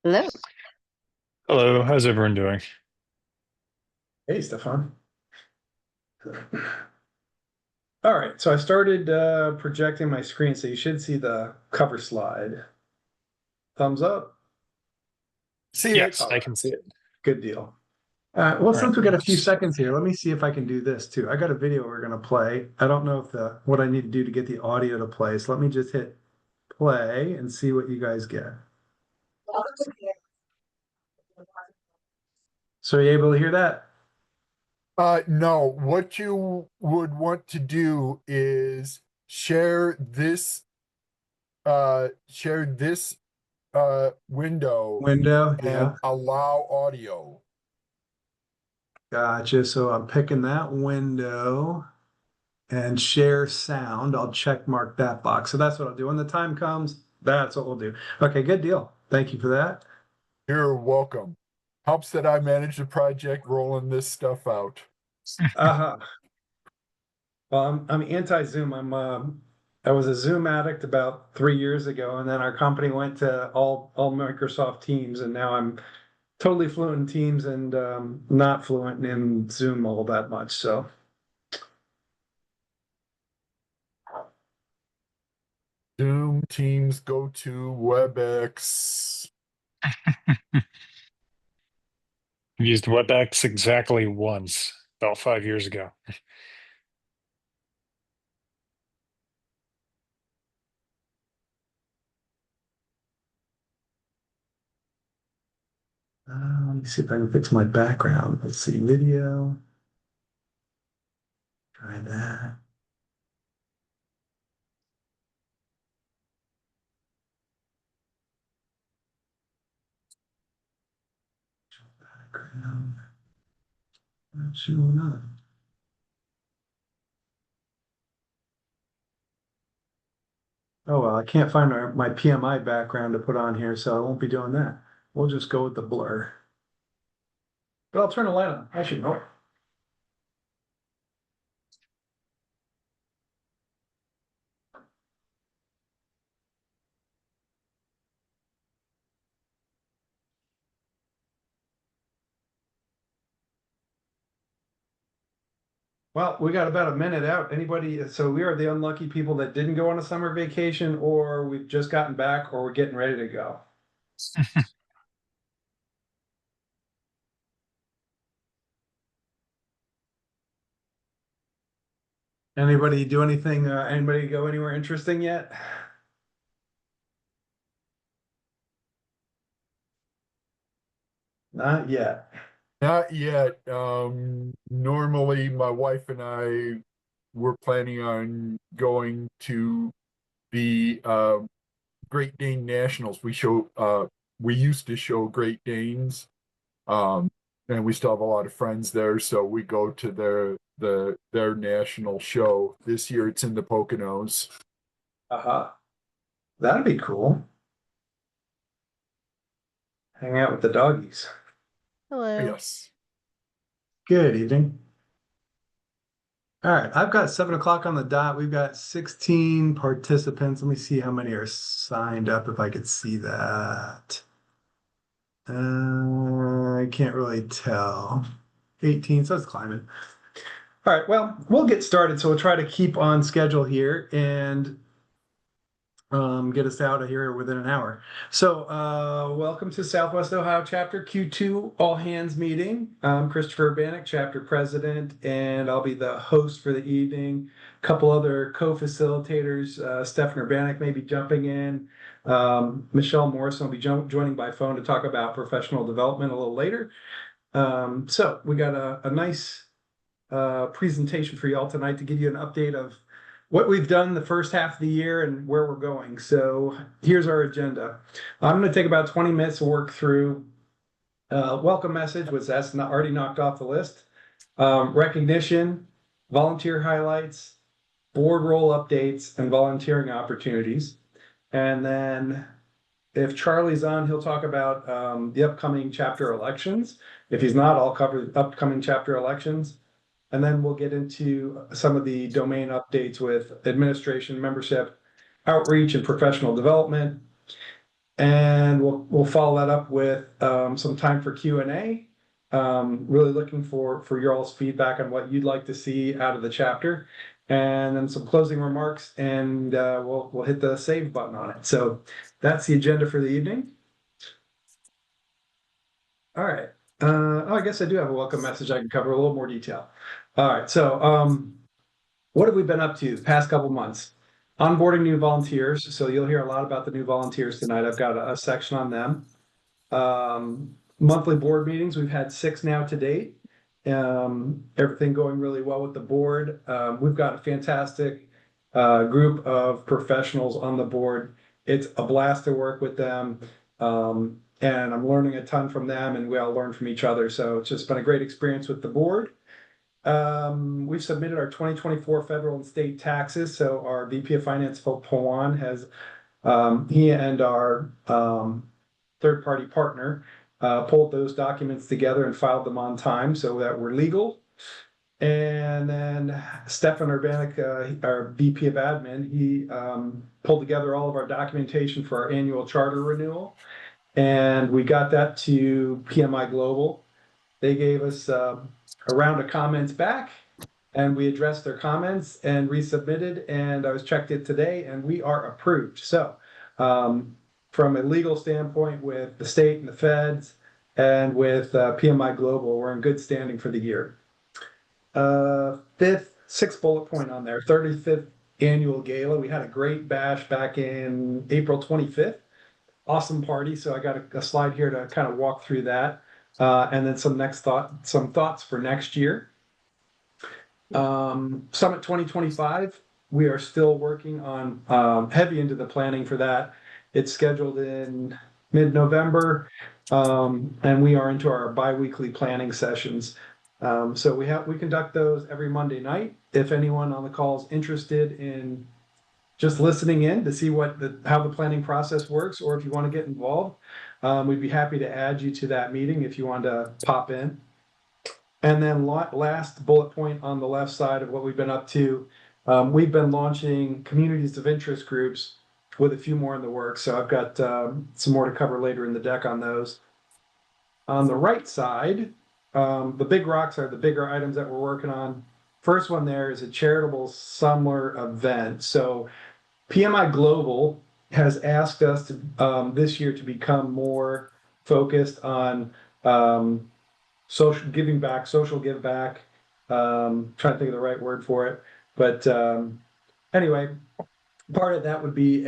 Hello. Hello, how's everyone doing? Hey, Stefan. All right, so I started projecting my screen, so you should see the cover slide. Thumbs up. See it. Yes, All I right, can see it. good deal. Well, All right. since we got a few seconds here, let me see if I can do this too. I got a video we're gonna play. I don't know if the what I need to do to get the audio to play, so let me just hit play and see what you guys get. So are you able to hear that? No, what you would want to do is share this window Window, and yeah. allow audio. Gotcha. So I'm picking that window and share sound. I'll check mark that box. So that's what I'll do. When the time comes, that's what we'll do. Okay, good deal. Thank you for that. You're welcome. Helps that I manage the project rolling this stuff out. Uh-huh. Well, I'm anti-Zoom. I was a Zoom addict about 3 years ago, and then our company went to all Microsoft Teams, and now I'm totally fluent in Teams and not fluent in Zoom all that much. So Zoom, Teams, go to WebEx. I've used WebEx exactly once, about 5 years ago. let me see if I can fix my background. Let's see, video. Try that. Background. Not showing up. Oh well, I can't find my PMI background to put on here, so I won't be doing that. We'll just go with the blur. But I'll turn the light on. I should know. Well, we got about a minute out. Anybody, so we are the unlucky people that didn't go on a summer vacation, or we've just gotten back, or we're getting ready to go. Anybody do anything? Anybody go anywhere interesting yet? Not yet. Not yet. Normally my wife and I were planning on going to the Great Dane Nationals. We used to show Great Danes. Um and we still have a lot of friends there, so we go to their national show. This year it's in the Poconos. Uh-huh. That'd be cool. Hang out with the doggies. Hello. Yes. Good evening. All right, I've got 7 o'clock on the dot. We've got 16 participants. Let me see how many are signed up if I could see that. I can't really tell. 18, so it's climbing. All right, well, we'll get started. So we'll try to keep on schedule here and get us out of here within an hour. So, welcome to Southwest Ohio Chapter Q2 All Hands Meeting. I'm Christopher Urbanek, Chapter President, and I'll be the host for the evening. A couple other co-facilitators, Stefan Urbanek may be jumping in. Michelle Morrison will be joining by phone to talk about professional development a little later. So we got a nice presentation for y'all tonight to give you an update of what we've done the first half of the year and where we're going. So here's our agenda. I'm going to take about 20 minutes to work through welcome message, which that's not already knocked off the list. Recognition, volunteer highlights, board role updates, and volunteering opportunities. And then if Charlie's on, he'll talk about the upcoming chapter elections. If he's not, I'll cover the upcoming chapter elections. And then we'll get into some of the domain updates with administration, membership, outreach, and professional development. And we'll follow that up with some time for Q&A. Really looking for your all's feedback on what you'd like to see out of the chapter, and then some closing remarks, and we'll hit the save button on it. So that's the agenda for the evening. All right. Oh, I guess I do have a welcome message I can cover a little more detail. All right. So what have we been up to the past couple months? Onboarding new volunteers. So you'll hear a lot about the new volunteers tonight. I've got a section on them. Monthly board meetings. We've had 6 now to date. Everything going really well with the board. We've got a fantastic group of professionals on the board. It's a blast to work with them. And I'm learning a ton from them, and we all learn from each other. So it's just been a great experience with the board. We've submitted our 2024 federal and state taxes. So our VP of Finance, Phil Pawan, has he and our third-party partner pulled those documents together and filed them on time so that we're legal. And then Stefan Urbanik, our VP of Admin, he pulled together all of our documentation for our annual charter renewal. And we got that to PMI Global. They gave us a round of comments back, and we addressed their comments and resubmitted, and I was checked it today, and we are approved. So from a legal standpoint with the state and the feds and with PMI Global, we're in good standing for the year. Sixth bullet point on there, 35th annual gala. We had a great bash back in April 25th. Awesome party. So I got a slide here to kind of walk through that. And then some thoughts for next year. Summit 2025, we are still working on heavy into the planning for that. It's scheduled in mid-November, and we are into our bi-weekly planning sessions. So we conduct those every Monday night. If anyone on the call is interested in just listening in to see how the planning process works, or if you want to get involved, we'd be happy to add you to that meeting if you want to pop in. And then last bullet point on the left side of what we've been up to, we've been launching communities of interest groups with a few more in the works. So I've got some more to cover later in the deck on those. On the right side, the big rocks are the bigger items that we're working on. First one there is a charitable summer event. So PMI Global has asked us to this year to become more focused on social give back. Trying to think of the right word for it, but anyway, part of that would be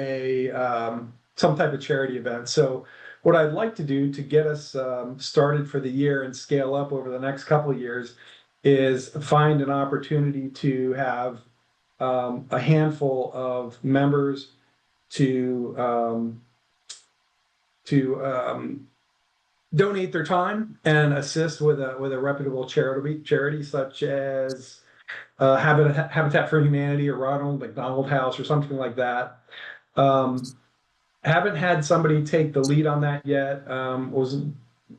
some type of charity event. So what I'd like to do to get us started for the year and scale up over the next couple of years is find an opportunity to have a handful of members to donate their time and assist with a reputable charity such as Habitat for Humanity or Ronald McDonald House or something like that. Haven't had somebody take the lead on that yet. Was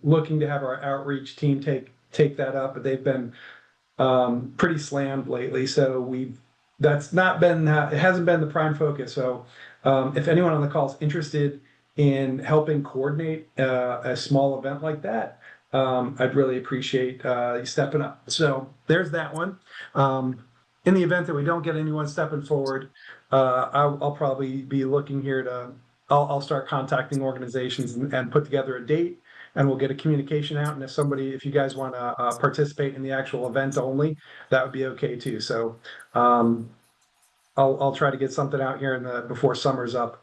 looking to have our outreach team take that up, but they've been pretty slammed lately. So that's not been it hasn't been the prime focus. So if anyone on the call is interested in helping coordinate a small event like that, I'd really appreciate you stepping up. So there's that one. In the event that we don't get anyone stepping forward, I'll probably be looking here I'll start contacting organizations and put together a date, and we'll get a communication out. And if you guys want to participate in the actual event only, that would be okay too. So I'll try to get something out here before summer's up.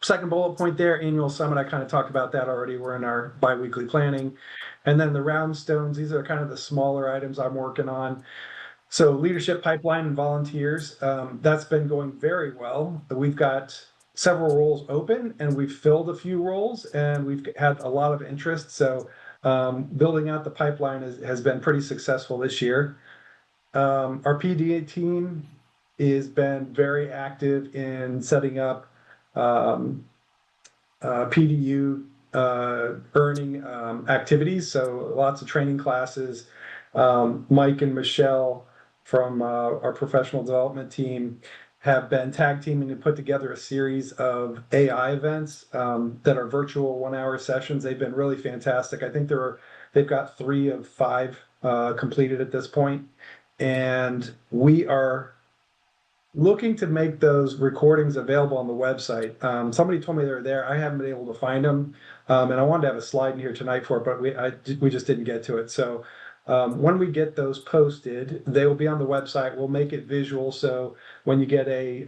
Second bullet point there, annual summit. I kind of talked about that already. We're in our bi-weekly planning. And then the round stones, these are kind of the smaller items I'm working on. So leadership pipeline and volunteers, that's been going very well. We've got several roles open, and we've filled a few roles, and we've had a lot of interest. So building out the pipeline has been pretty successful this year. Our PDA team has been very active in setting up PDU earning activities. So lots of training classes. Mike and Michelle from our professional development team have been tag teaming to put together a series of AI events that are virtual 1 hour sessions. They've been really fantastic. I think they've got 3 of 5 completed at this point, and we are looking to make those recordings available on the website. Somebody told me they were there. I haven't been able to find them, and I wanted to have a slide in here tonight for it, but we just didn't get to it. So when we get those posted, they will be on the website. We'll make it visual, so when you get a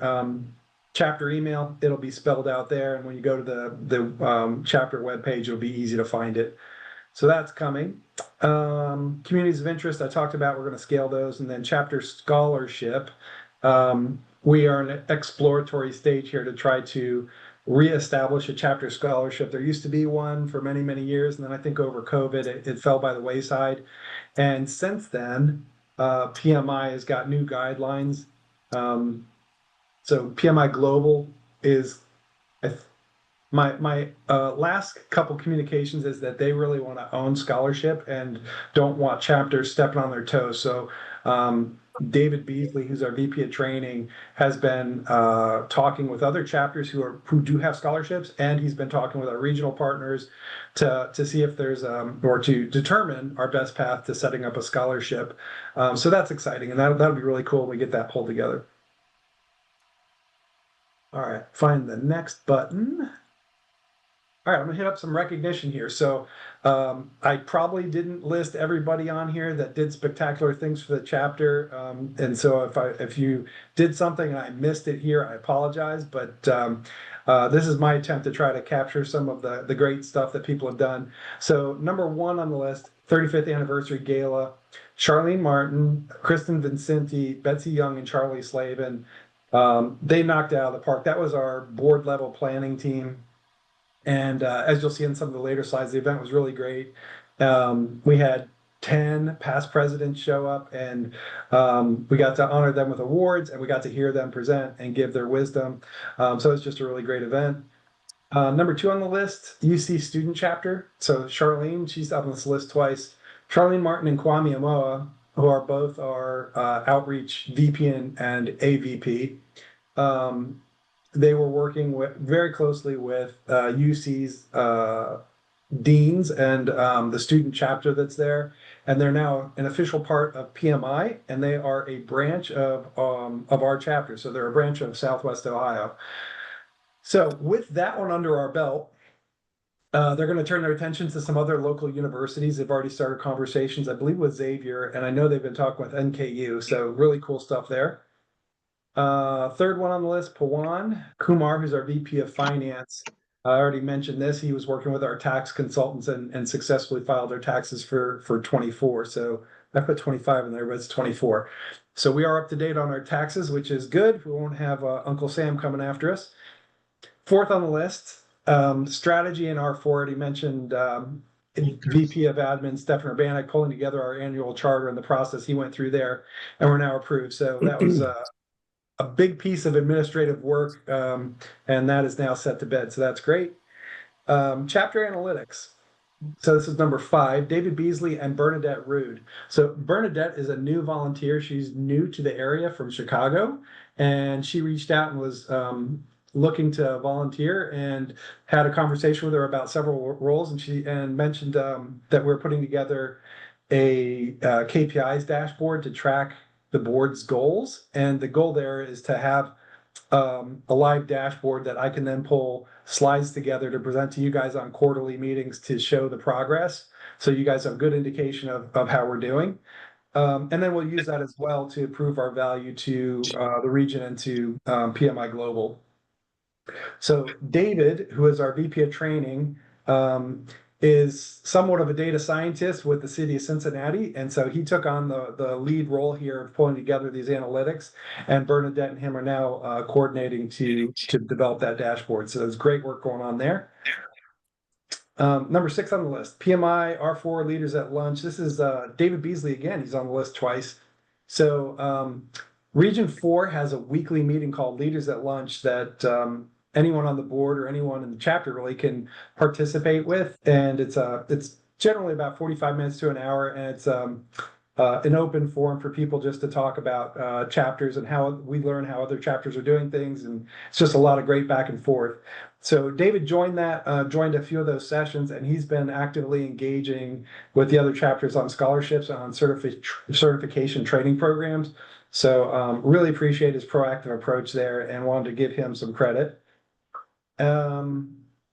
chapter email, it'll be spelled out there, and when you go to the chapter webpage, it'll be easy to find it. So that's coming. Communities of interest, I talked about, we're going to scale those, and then chapter scholarship. We are in an exploratory stage here to try to reestablish a chapter scholarship. There used to be one for many, many years, and then I think over COVID, it fell by the wayside. And since then, PMI has got new guidelines. So PMI Global is, my last couple communications is that they really want to own scholarship and don't want chapters stepping on their toes. So David Beasley, who's our VP of training, has been talking with other chapters who do have scholarships, and he's been talking with our regional partners to see if there's or to determine our best path to setting up a scholarship. So that's exciting, and that'll be really cool when we get that pulled together. All right, find the next button. All right, I'm gonna hit up some recognition here. So I probably didn't list everybody on here that did spectacular things for the chapter. And so if you did something and I missed it here, I apologize. But this is my attempt to try to capture some of the great stuff that people have done. So number 1 on the list, 35th anniversary gala, Charlene Martin, Kristen Vincenti, Betsy Young, and Charlie Slavin. They knocked it out of the park. That was our board level planning team. And as you'll see in some of the later slides, the event was really great. We had 10 past presidents show up, and we got to honor them with awards, and we got to hear them present and give their wisdom. So it's just a really great event. Number 2 on the list, UC student chapter. So Charlene, she's up on this list twice. Charlene Martin and Kwame Amoa, who are both our outreach VP and AVP. They were working very closely with UC's deans and the student chapter that's there, and they're now an official part of PMI, and they are a branch of our chapter. So they're a branch of Southwest Ohio. So with that one under our belt, they're going to turn their attention to some other local universities. They've already started conversations, I believe, with Xavier, and I know they've been talking with NKU. So really cool stuff there. Third one on the list, Pawan Kumar, who's our VP of Finance. I already mentioned this. He was working with our tax consultants and successfully filed their taxes for 24. So I put 25 in there, but it's 24. So we are up to date on our taxes, which is good. We won't have Uncle Sam coming after us. Fourth on the list, strategy in R4. Already mentioned VP of Admin Stefan Urbanek pulling together our annual charter and the process he went through there, and we're now approved. So that was a big piece of administrative work, and that is now set to bed. So that's great. Chapter analytics. So this is number 5, David Beasley and Bernadette Rude. So Bernadette is a new volunteer. She's new to the area from Chicago, and she reached out and was looking to volunteer, and had a conversation with her about several roles, and she mentioned that we're putting together a KPIs dashboard to track the board's goals. And the goal there is to have a live dashboard that I can then pull slides together to present to you guys on quarterly meetings to show the progress. So you guys have a good indication of how we're doing. And then we'll use that as well to prove our value to the region and to PMI Global. So David, who is our VP of training, is somewhat of a data scientist with the city of Cincinnati. And so he took on the lead role here of pulling together these analytics, and Bernadette and him are now coordinating to develop that dashboard. So there's great work going on there. Number 6 on the list, PMI R4 Leaders at Lunch. This is David Beasley again. He's on the list twice. So Region 4 has a weekly meeting called Leaders at Lunch that anyone on the board or anyone in the chapter really can participate with, and it's generally about 45 minutes to an hour, and it's an open forum for people just to talk about chapters and how we learn how other chapters are doing things. And it's just a lot of great back and forth. So David joined joined a few of those sessions, and he's been actively engaging with the other chapters on scholarships and on certification training programs. So really appreciate his proactive approach there and wanted to give him some credit.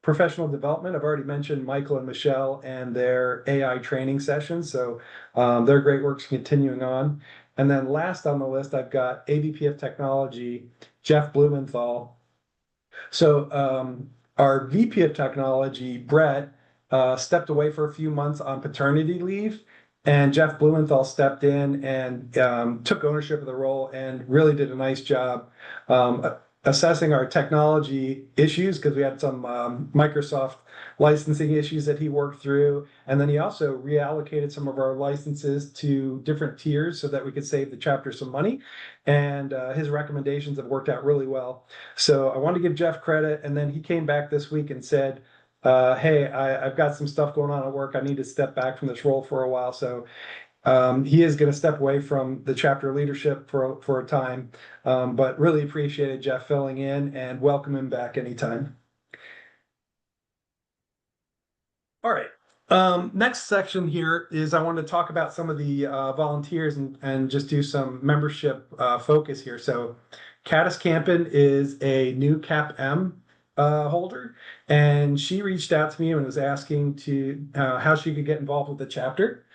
Professional development, I've already mentioned Michael and Michelle and their AI training sessions. So their great work's continuing on. And then last on the list, I've got AVP of Technology, Jeff Blumenthal. So our VP of Technology, Brett, stepped away for a few months on paternity leave. And Jeff Blumenthal stepped in and took ownership of the role and really did a nice job assessing our technology issues, because we had some Microsoft licensing issues that he worked through. And then he also reallocated some of our licenses to different tiers so that we could save the chapter some money. And his recommendations have worked out really well. So I want to give Jeff credit. And then he came back this week and said, hey, I've got some stuff going on at work. I need to step back from this role for a while. So he is going to step away from the chapter leadership for a time, but really appreciated Jeff filling in and welcome him back anytime. All right. Next section here is I want to talk about some of the volunteers and just do some membership focus here. So Caddis Campen is a new CAP-M holder, and she reached out to me and was asking to how she could get involved with the chapter.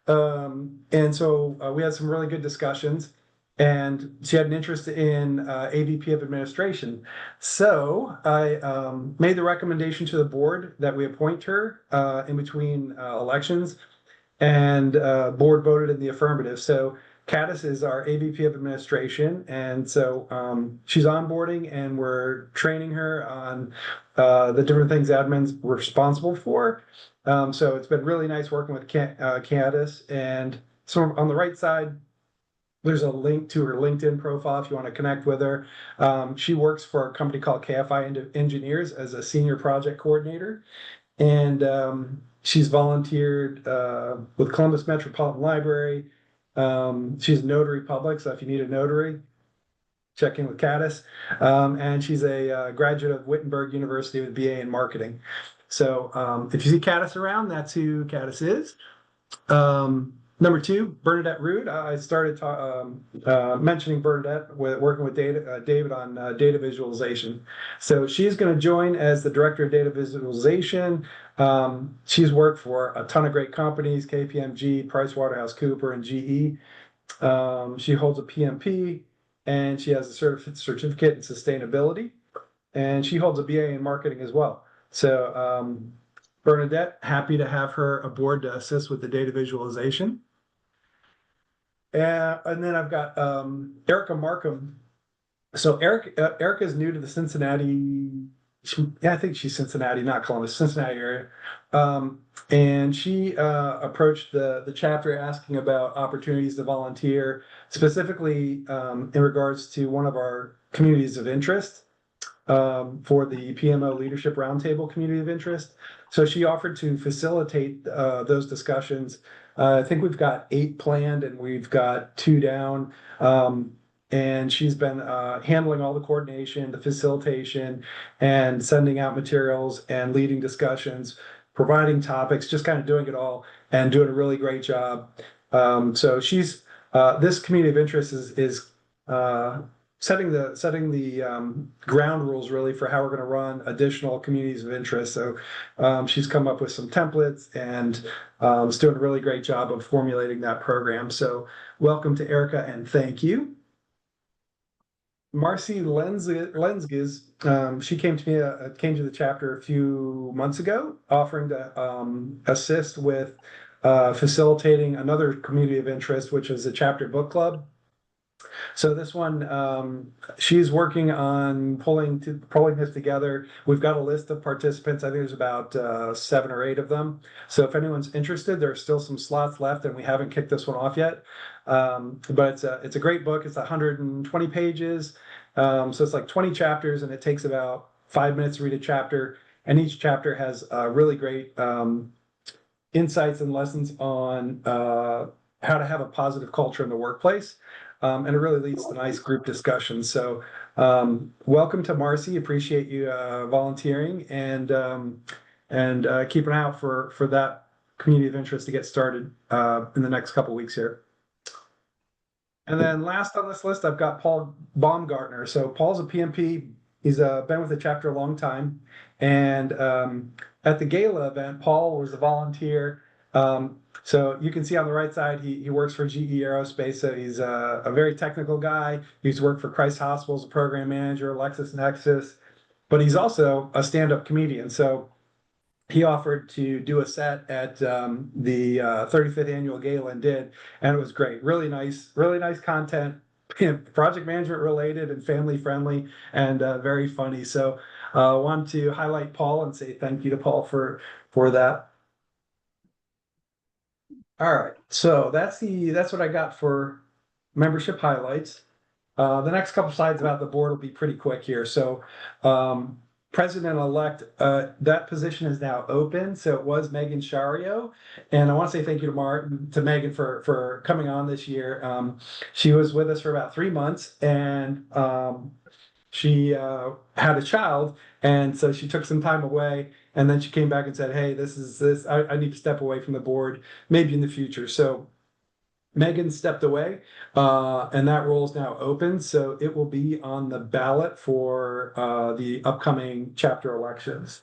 And so we had some really good discussions, and she had an interest in AVP of administration. So I made the recommendation to the board that we appoint her in between elections, and board voted in the affirmative. So Caddis is our AVP of administration, and so she's onboarding, and we're training her on the different things admin's responsible for. So it's been really nice working with Caddis. And so on the right side, there's a link to her LinkedIn profile if you want to connect with her. She works for a company called KFI Engineers as a senior project coordinator. And she's volunteered with Columbus Metropolitan Library. She's a notary public, so if you need a notary, check in with Caddis. And she's a graduate of Wittenberg University with BA in marketing. So if you see Caddis around, that's who Caddis is. Number two, Bernadette Rood. I started mentioning Bernadette working with David on data visualization. So she's going to join as the director of data visualization. She's worked for a ton of great companies, KPMG, PricewaterhouseCoopers, and GE. She holds a PMP, and she has a certificate in sustainability, and she holds a BA in marketing as well. So Bernadette, happy to have her aboard to assist with the data visualization. And then I've got Erica Markham. So Erica is new to the Cincinnati, I think she's Cincinnati, not Columbus, Cincinnati area. And she approached the chapter asking about opportunities to volunteer, specifically in regards to one of our communities of interest. For the PMO Leadership Roundtable Community of Interest. So she offered to facilitate those discussions. I think we've got 8 planned, and we've got 2 down. And she's been handling all the coordination, the facilitation, and sending out materials and leading discussions, providing topics, just kind of doing it all and doing a really great job. So she's this community of interest is setting the ground rules really for how we're going to run additional communities of interest. So she's come up with some templates and is doing a really great job of formulating that program. So welcome to Erica, and thank you. Marcy Lensgiz, she came to the chapter a few months ago, offering to assist with facilitating another community of interest, which is a chapter book club. So this one, she's working on pulling this together. We've got a list of participants. I think there's about 7 or 8 of them. So if anyone's interested, there are still some slots left, and we haven't kicked this one off yet. But it's a great book. It's 120 pages. So it's like 20 chapters, and it takes about 5 minutes to read a chapter. And each chapter has really great insights and lessons on how to have a positive culture in the workplace. And it really leads to nice group discussions. So welcome to Marcy. Appreciate you volunteering and keep an eye out for that community of interest to get started in the next couple weeks here. And then last on this list, I've got Paul Baumgartner. So Paul's a PMP. He's been with the chapter a long time. And at the gala event, Paul was a volunteer. So you can see on the right side, he works for GE Aerospace. So he's a very technical guy. He's worked for Christ Hospital as a program manager, LexisNexis, but he's also a stand-up comedian. So he offered to do a set at the 35th annual gala and did, and it was great. Really nice content, project management related and family friendly, and very funny. So I wanted to highlight Paul and say thank you to Paul for that. All right, so that's what I got for membership highlights. The next couple slides about the board will be pretty quick here. So President-elect, that position is now open. So it was Megan Shario. And I want to say thank you to Megan for coming on this year. She was with us for about 3 months, and she had a child. And so she took some time away, and then she came back and said, hey, I need to step away from the board, maybe in the future. So Megan stepped away, and that role is now open. So it will be on the ballot for the upcoming chapter elections.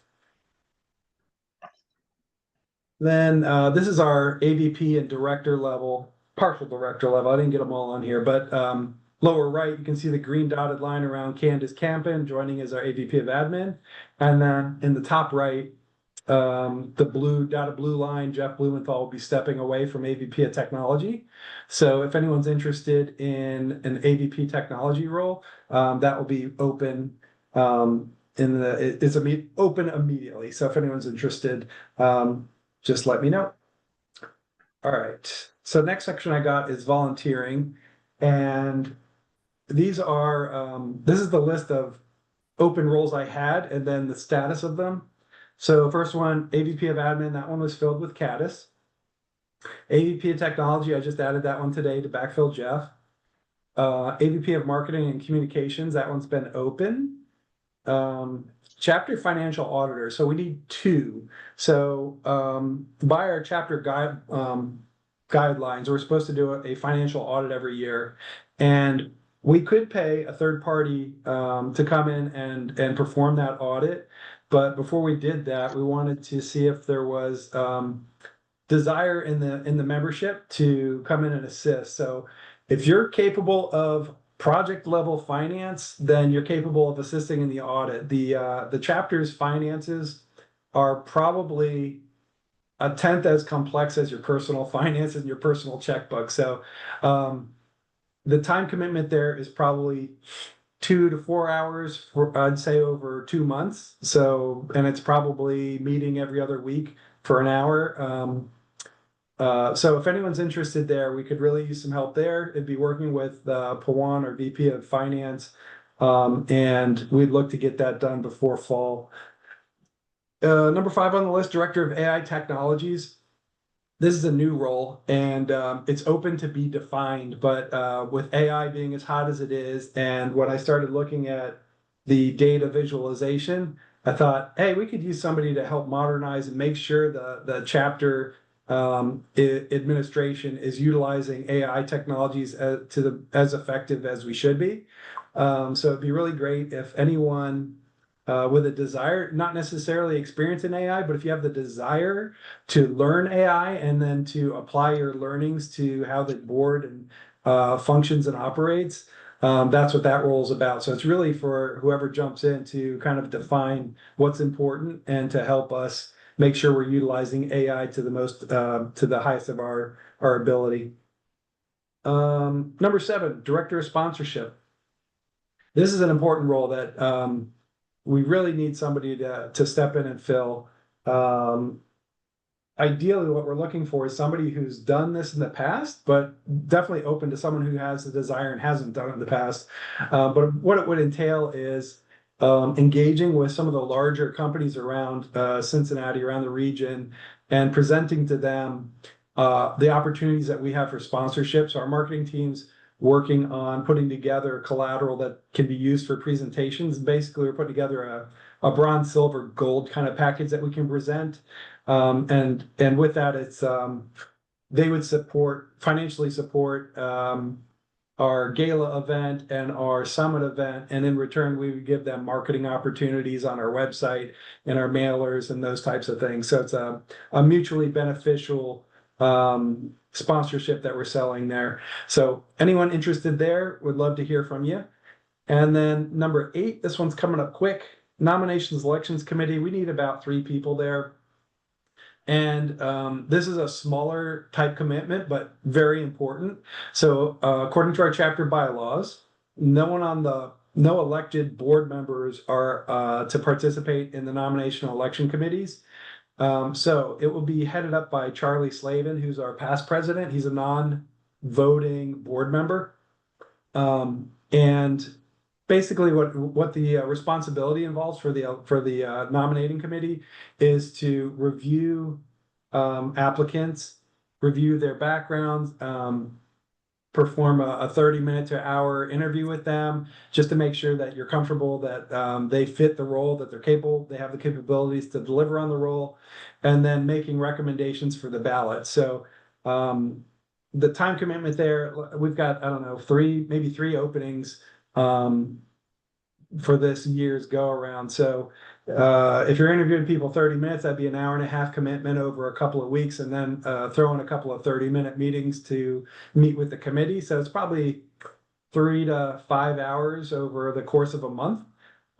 Then this is our AVP and director level, partial director level. I didn't get them all on here, but lower right, you can see the green dotted line around Candace Campen joining as our AVP of admin. And then in the top right, the dotted blue line, Jeff Blumenthal will be stepping away from AVP of technology. So if anyone's interested in an AVP technology role, that will be open open immediately. So if anyone's interested, just let me know. All right. So next section I got is volunteering, and this is the list of open roles I had and then the status of them. So first one, AVP of admin, that one was filled with Caddis. AVP of technology, I just added that one today to backfill Jeff. AVP of marketing and communications, that one's been open. Chapter financial auditor, so we need 2. So by our chapter guidelines, we're supposed to do a financial audit every year, and we could pay a third party to come in and perform that audit. But before we did that, we wanted to see if there was desire in the membership to come in and assist. So if you're capable of project level finance, then you're capable of assisting in the audit. The chapter's finances are probably a tenth as complex as your personal finances and your personal checkbook. So the time commitment there is probably 2 to 4 hours I'd say over 2 months. So, and it's probably meeting every other week for an hour. So if anyone's interested there, we could really use some help there. It'd be working with Pawan, our VP of Finance, and we'd look to get that done before fall. Number 5 on the list, Director of AI Technologies. This is a new role, and it's open to be defined, but with AI being as hot as it is, and when I started looking at the data visualization, I thought, hey, we could use somebody to help modernize and make sure the chapter administration is utilizing AI technologies as effective as we should be. So it'd be really great if anyone with a desire, not necessarily experience in AI, but if you have the desire to learn AI and then to apply your learnings to how the board and functions and operates, that's what that role is about. So it's really for whoever jumps in to kind of define what's important and to help us make sure we're utilizing AI to the highest of our ability. Number 7, Director of Sponsorship. This is an important role that we really need somebody to step in and fill. Ideally, what we're looking for is somebody who's done this in the past, but definitely open to someone who has the desire and hasn't done it in the past. But what it would entail is engaging with some of the larger companies around Cincinnati, around the region, and presenting to them the opportunities that we have for sponsorships. Our marketing team's working on putting together collateral that can be used for presentations. Basically, we're putting together a bronze, silver, gold kind of package that we can present. And with that, it's they would financially support our gala event and our summit event, and in return, we would give them marketing opportunities on our website and our mailers and those types of things. So it's a mutually beneficial sponsorship that we're selling there. So anyone interested there, would love to hear from you. And then number 8, this one's coming up quick. Nominations Elections Committee. We need about 3 people there. And this is a smaller type commitment, but very important. So according to our chapter bylaws, no elected board members are to participate in the nomination election committees. So it will be headed up by Charlie Slavin, who's our past president. He's a non-voting board member. And basically what the responsibility involves for the nominating committee is to review applicants, review their backgrounds, perform a 30-minute to hour interview with them, just to make sure that you're comfortable that they fit the role, that they're capable, they have the capabilities to deliver on the role, and then making recommendations for the ballot. So the time commitment there, we've got, I don't know, maybe three openings for this year's go around. So if you're interviewing people 30 minutes, that'd be an hour and a half commitment over a couple of weeks, and then throw in a couple of 30-minute meetings to meet with the committee. So it's probably 3 to 5 hours over the course of a month.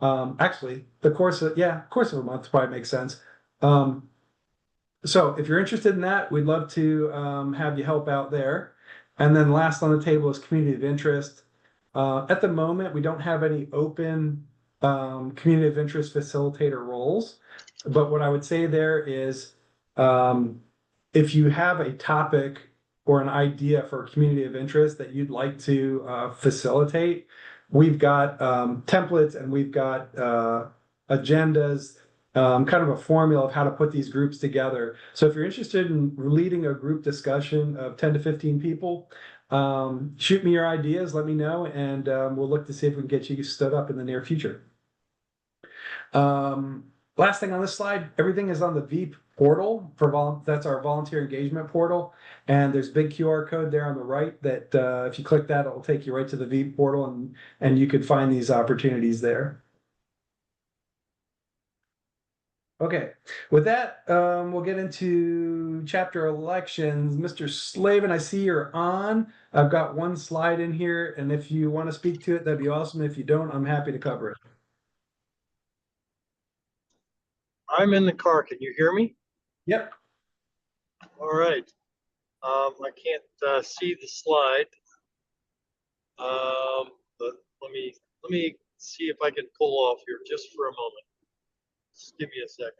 Actually, course of a month probably makes sense. So if you're interested in that, we'd love to have you help out there. And then last on the table is community of interest. At the moment, we don't have any open community of interest facilitator roles. But what I would say there is if you have a topic or an idea for a community of interest that you'd like to facilitate, we've got templates and we've got agendas, kind of a formula of how to put these groups together. So if you're interested in leading a group discussion of 10 to 15 people, shoot me your ideas, let me know, and we'll look to see if we can get you stood up in the near future. Last thing on this slide, everything is on the Veep portal that's our volunteer engagement portal. And there's a big QR code there on the right that if you click that, it'll take you right to the Veep portal, and you could find these opportunities there. Okay, with that, we'll get into chapter elections. Mr. Slavin, I see you're on. I've got one slide in here, and if you want to speak to it, that'd be awesome. If you don't, I'm happy to cover it. I'm in the car. Can you hear me? Yep. All right. I can't see the slide, but let me see if I can pull off here just for a moment. Just give me a second.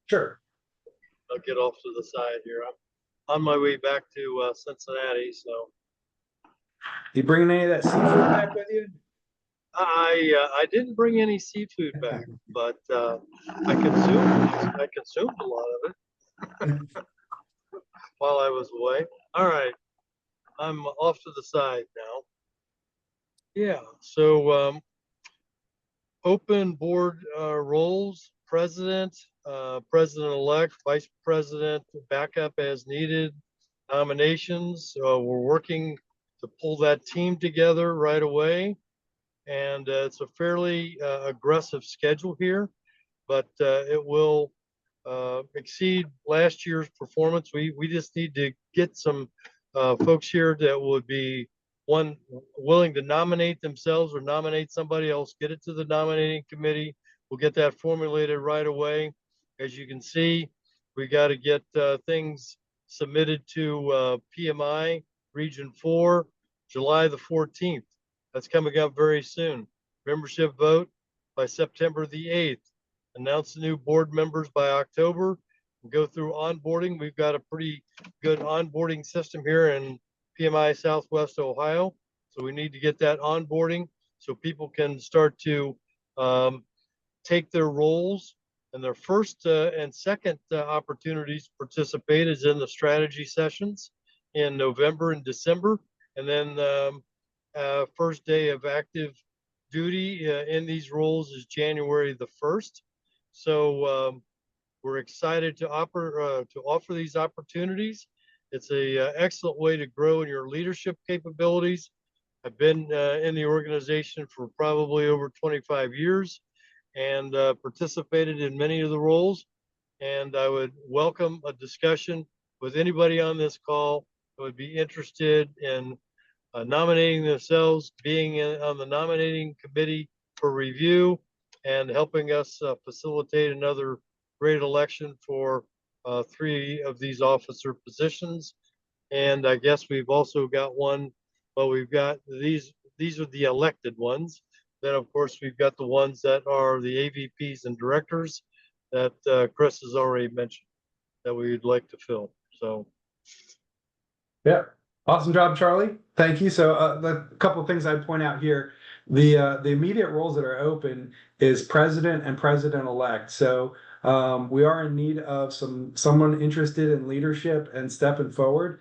Sure. I'll get off to the side here. I'm on my way back to Cincinnati, so. You bringing any of that seafood back with you? I didn't bring any seafood back, but I consumed a lot of it while I was away. All right, I'm off to the side now. Yeah, so open board roles: president, president-elect, vice president, backup as needed, nominations. We're working to pull that team together right away. And it's a fairly aggressive schedule here, but it will exceed last year's performance. We just need to get some folks here that would be willing to nominate themselves or nominate somebody else, get it to the nominating committee. We'll get that formulated right away. As you can see, we got to get things submitted to PMI Region 4, July the 14th. That's coming up very soon. Membership vote by September the 8th. Announce the new board members by October. We'll go through onboarding. We've got a pretty good onboarding system here in PMI Southwest Ohio. So we need to get that onboarding so people can start to take their roles And their first and second opportunities to participate is in the strategy sessions in November and December. And then first day of active duty in these roles is January the 1st. So we're excited to offer these opportunities. It's a excellent way to grow in your leadership capabilities. I've been in the organization for probably over 25 years and participated in many of the roles. And I would welcome a discussion with anybody on this call who would be interested in nominating themselves, being on the nominating committee for review, and helping us facilitate another great election for 3 of these officer positions. And I guess we've also got one, well, we've got these are the elected ones. Then, of course, we've got the ones that are the AVPs and directors that Chris has already mentioned that we'd like to fill. So, Yeah, awesome job, Charlie. Thank you. So a couple of things I'd point out here. The immediate roles that are open is president and president-elect. So we are in need of someone interested in leadership and stepping forward.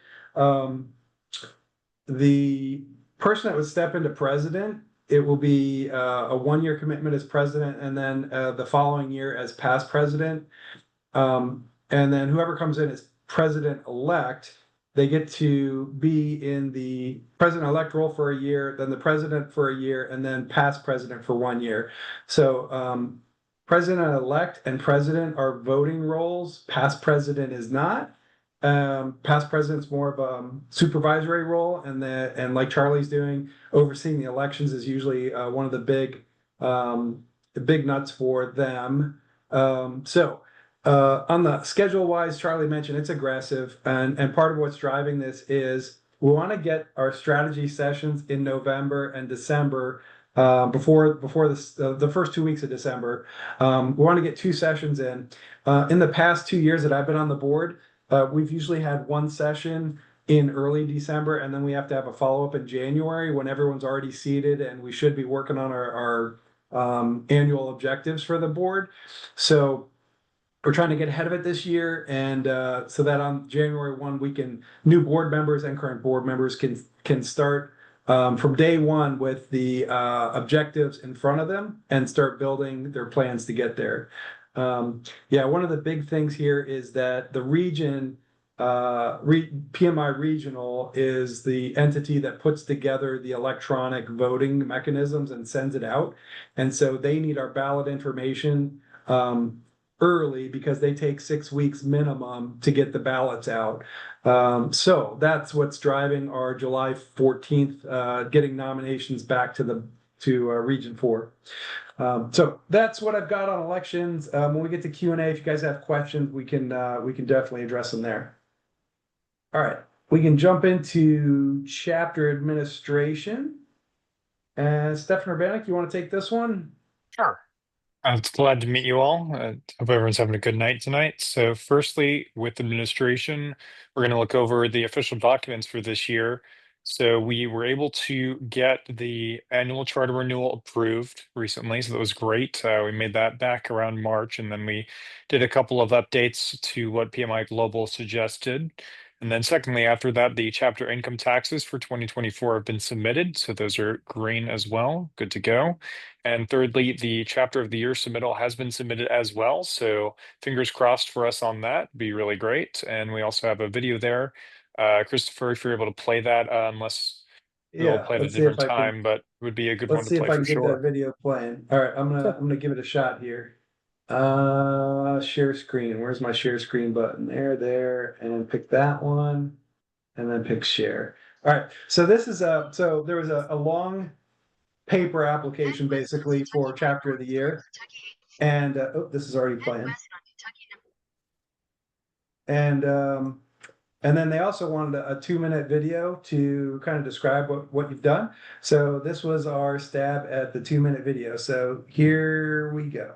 The person that would step into president, it will be a 1-year commitment as president, and then the following year as past president. And then whoever comes in as president-elect, they get to be in the president-elect role for a year, then the president for a year, and then past president for 1 year. So president-elect and president are voting roles. Past president is not. Past president's more of a supervisory role, and like Charlie's doing, overseeing the elections is usually one of the big nuts for them. So on the schedule wise, Charlie mentioned it's aggressive, and part of what's driving this is we want to get our strategy sessions in November and December before the first 2 weeks of December. We want to get 2 sessions in. In the past 2 years that I've been on the board, we've usually had 1 session in early December, and then we have to have a follow-up in January when everyone's already seated, and we should be working on our annual objectives for the board. So we're trying to get ahead of it this year, and so that on January 1, new board members and current board members can start from day 1 with the objectives in front of them and start building their plans to get there. Yeah, one of the big things here is that the region, PMI Regional, is the entity that puts together the electronic voting mechanisms and sends it out. And so they need our ballot information early because they take 6 weeks minimum to get the ballots out. So that's what's driving our July 14th, getting nominations back to Region 4. So that's what I've got on elections. When we get to Q&A, if you guys have questions, we can definitely address them there. All right, we can jump into chapter administration. And Stefan Urbanek, you want to take this one? Sure. I'm glad to meet you all. Hope everyone's having a good night tonight. So firstly, with administration, we're going to look over the official documents for this year. So we were able to get the annual charter renewal approved recently, so that was great. We made that back around March, and then we did a couple of updates to what PMI Global suggested. And then secondly, after that, the chapter income taxes for 2024 have been submitted, so those are green as well, good to go. And thirdly, the chapter of the year submittal has been submitted as well, so fingers crossed for us on that, be really great. And we also have a video there. Christopher, if you're able to play that, unless we'll play at a different time, but it would be a good one to play for sure. Let's see if I can get that video playing. All right, I'm gonna give it a shot here. Share screen. Where's my share screen button? There, and pick that one, and then pick share. All right, so this is so there was a long paper application basically for chapter of the year, and this is already playing. And then they also wanted a 2-minute video to kind of describe what you've done. So this was our stab at the 2-minute video. So here we go.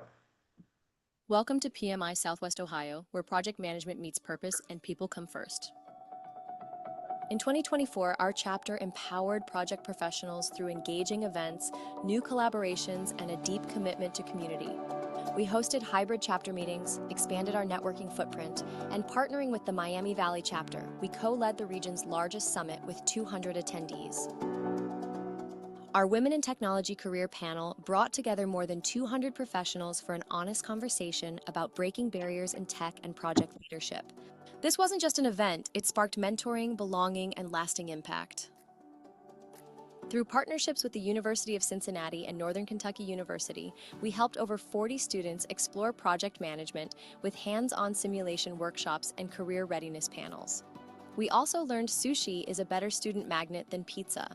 Welcome to PMI Southwest Ohio, where project management meets purpose and people come first. In 2024, our chapter empowered project professionals through engaging events, new collaborations, and a deep commitment to community. We hosted hybrid chapter meetings, expanded our networking footprint, and partnering with the Miami Valley chapter, we co-led the region's largest summit with 200 attendees. Our Women in Technology Career Panel brought together more than 200 professionals for an honest conversation about breaking barriers in tech and project leadership. This wasn't just an event, it sparked mentoring, belonging, and lasting impact. Through partnerships with the University of Cincinnati and Northern Kentucky University, we helped over 40 students explore project management with hands-on simulation workshops and career readiness panels. We also learned sushi is a better student magnet than pizza.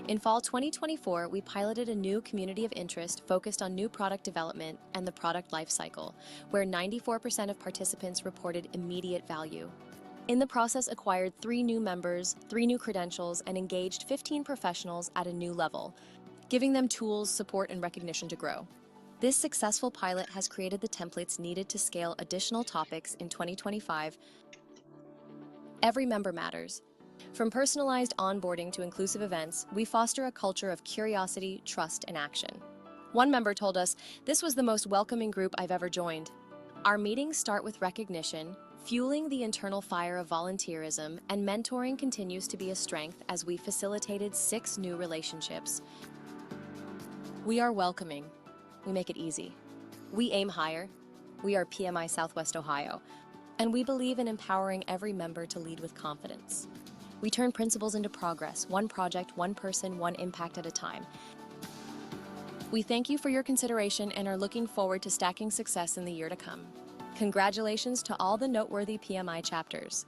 In fall 2024, we piloted a new community of interest focused on new product development and the product lifecycle, where 94% of participants reported immediate value. In the process, acquired 3 new members, 3 new credentials, and engaged 15 professionals at a new level, giving them tools, support, and recognition to grow. This successful pilot has created the templates needed to scale additional topics in 2025. Every member matters. From personalized onboarding to inclusive events, we foster a culture of curiosity, trust, and action. One member told us, "This was the most welcoming group I've ever joined." Our meetings start with recognition, fueling the internal fire of volunteerism, and mentoring continues to be a strength as we facilitated 6 new relationships. We are welcoming. We make it easy. We aim higher. We are PMI Southwest Ohio, and we believe in empowering every member to lead with confidence. We turn principles into progress, one project, one person, one impact at a time. We thank you for your consideration and are looking forward to stacking success in the year to come. Congratulations to all the noteworthy PMI chapters.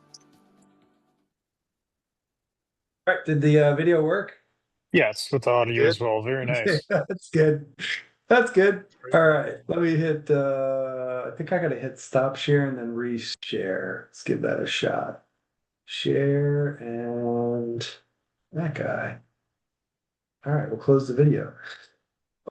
All right, did the video work? Yes, with the audio as well. Very nice. That's good. That's good. All right, let me hit, I think I gotta hit stop share and then reshare. Let's give that a shot. Share and that guy. All right, we'll close the video.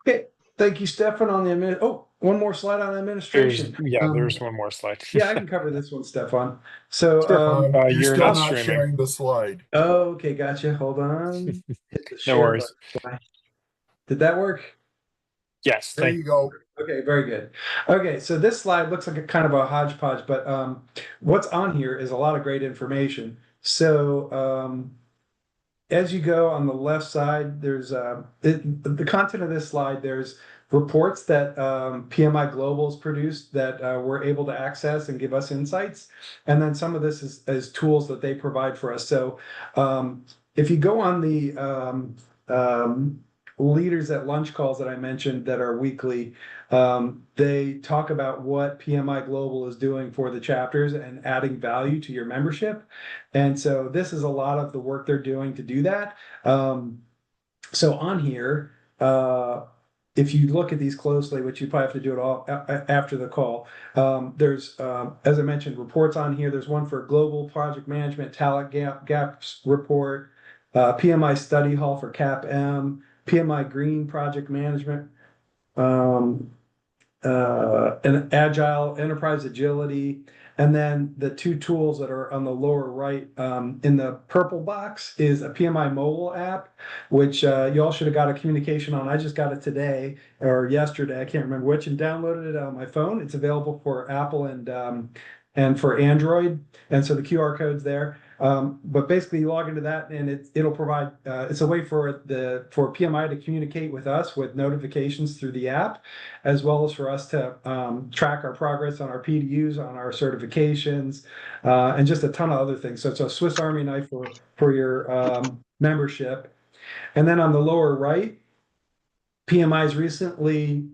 Okay, thank you, Stefan, on the one more slide on administration. There's one more slide. Yeah, I can cover this one, Stefan. So, You're you're still not not streaming. sharing the slide. okay, gotcha. Hold on. Hit the No share worries. button. Did that work? Yes, There thank you go. Okay, very good. Okay, so this slide looks like a kind of a hodgepodge, but what's on here is a lot of great information. So as you go on the left side, there's the content of this slide. There's reports that PMI Global's produced that we're able to access and give us insights, and then some of this is tools that they provide for us. So if you go on the leaders at lunch calls that I mentioned that are weekly, they talk about what PMI Global is doing for the chapters and adding value to your membership. And so this is a lot of the work they're doing to do that. So on here, if you look at these closely, which you probably have to do it all after the call, there's, as I mentioned, reports on here. There's one for Global Project Management Talent Gaps Report, PMI Study Hall for CAP-M, PMI Green Project Management, and Agile Enterprise Agility, and then the 2 tools that are on the lower right in the purple box is a PMI mobile app, which you all should have got a communication on. I just got it today or yesterday, I can't remember which, and downloaded it on my phone. It's available for Apple and for Android, and so the QR code's there. But basically, you log into that, and it'll provide. It's a way for PMI to communicate with us with notifications through the app, as well as for us to track our progress on our PDUs, on our certifications, and just a ton of other things. So it's a Swiss Army knife for your membership. And then on the lower right, PMI's recently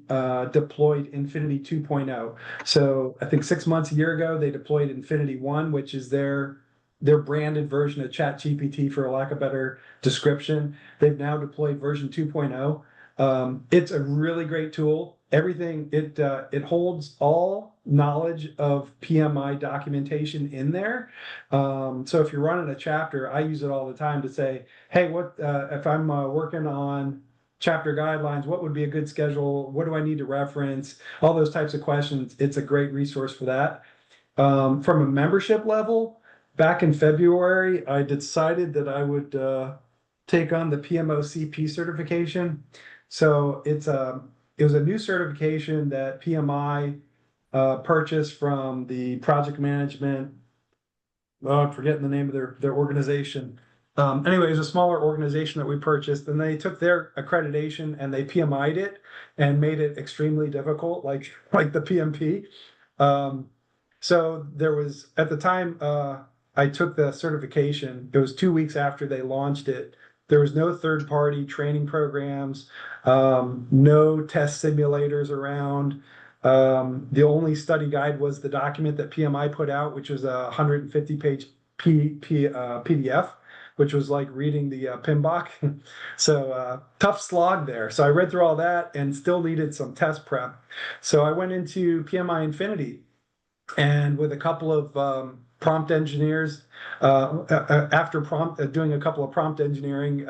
deployed Infinity 2.0. So I think 6 months, a year ago, they deployed Infinity 1, which is their branded version of ChatGPT, for a lack of better description. They've now deployed version 2.0. It's a really great tool. Everything, it holds all knowledge of PMI documentation in there. So if you're running a chapter, I use it all the time to say, hey, what if I'm working on chapter guidelines, what would be a good schedule? What do I need to reference? All those types of questions. It's a great resource for that. From a membership level, back in February, I decided that I would take on the PMOCP certification. So it's it was a new certification that PMI purchased from the project management. Oh, I'm forgetting the name of their organization. Anyway, it was a smaller organization that we purchased, and they took their accreditation and they PMI'd it and made it extremely difficult, like the PMP. So there was, at the time I took the certification, it was 2 weeks after they launched it. There was no third-party training programs, no test simulators around. The only study guide was the document that PMI put out, which was a 150-page PDF, which was like reading the PMBOK. So tough slog there. So I read through all that and still needed some test prep. So I went into PMI Infinity, and with a couple of prompt engineers, after doing a couple of prompt engineering